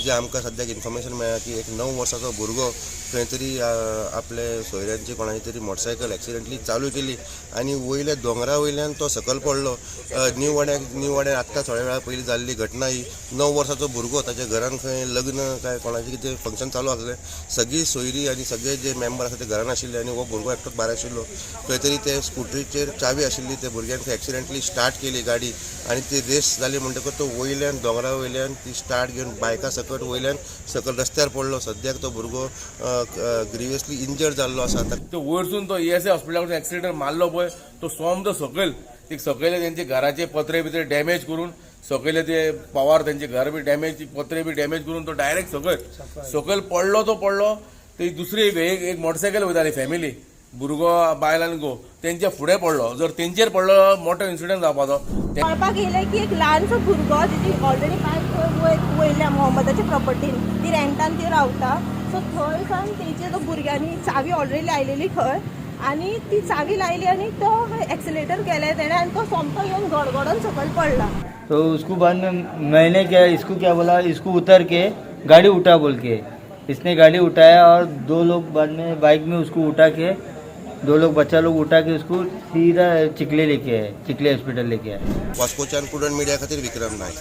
जे आमकां सद्याक इन्फॉर्मेशन मेळ्ळा की एक 9 वर्साचो भुरगो खंय तरी आपले सोयऱ्यांची कोणाची तरी मोटरसायकल एक्सिडेंटली चालू केली आनी वयल्या दोंगरा वयल्यान तो सकयल पडलो. न्यू वाड्यार आत्तां थोड्या वेळा पयलीं जाल्ली घटना ही. 9 वर्साचो भुरगो ताच्या घरान खंय लग्न काय कोणाचें कितें फंक्शन चालू आसलें. सगळीं सोयरीं आनी सगळे जे मेंबर आसा ते घरान आशिल्ले आनी हो भुरगो एकटोच भायर आशिल्लो. खंय तरी ते स्कुटरीचेर चावी आशिल्ली त्या भुरग्यान खंय एक्सिडेंटली स्टार्ट केली गाडी आनी ती रेस जाली म्हणटकच तो वयल्यान दोंगरा वयल्यान ती स्टार्ट घेवन बायका सकट वयल्यान सकयल रस्त्यार पडलो. सद्याक तो भुरगो ग्रिवियसली इंजर्ड जाल्लो आसा. तो वयरसून तो ESI हॉस्पिटलाकडून एक्सिडेंट मारलो पळय तो सोमतो सकयल ती सकयले त्यांचे घराचे पत्रे बित्रे डॅमेज करून सकयले ते पवार त्यांचे घर बी डॅमेज पत्रे बी डॅमेज करून तो डायरेक्ट सकयल पडलो ते दुसरी एक मोटरसायकल वयताली फॅमिली भुरगो बायल आनी घो तेंच्या फुडें पडलो. जर तेंचेर पडलो मोठो इन्सिडंट जावपाचो. कळपाक येयलें की एक ल्हानसो भुरगो जिची ऑलरेडी बायक वयल्या मोहम्मदाच्या प्रॉपर्टीन ती रेंटान ती रावता. सो थंयसान तेंचे तो भुरग्यांनी चावी ऑलरेडी लायलेली खंय आनी ती चावी लायली आनी तो एक्सिलेटर केले तेणें आनी तो सोमतो येवन गडगडोन सकयल पडला. तो उसको बाद में मैंने इसको क्या बोला, इसको उतर के गाड़ी उठा बोल के इसने गाड़ी उठाया और 2 लोग बाद में बाइक में उसको उठा के 2 लोग बच्चा लोग उठा के उसको सीधा चिखले हॉस्पिटल लेके आए. वास्कोच्यान पुडन मिडिया खातीर विक्रम नायक.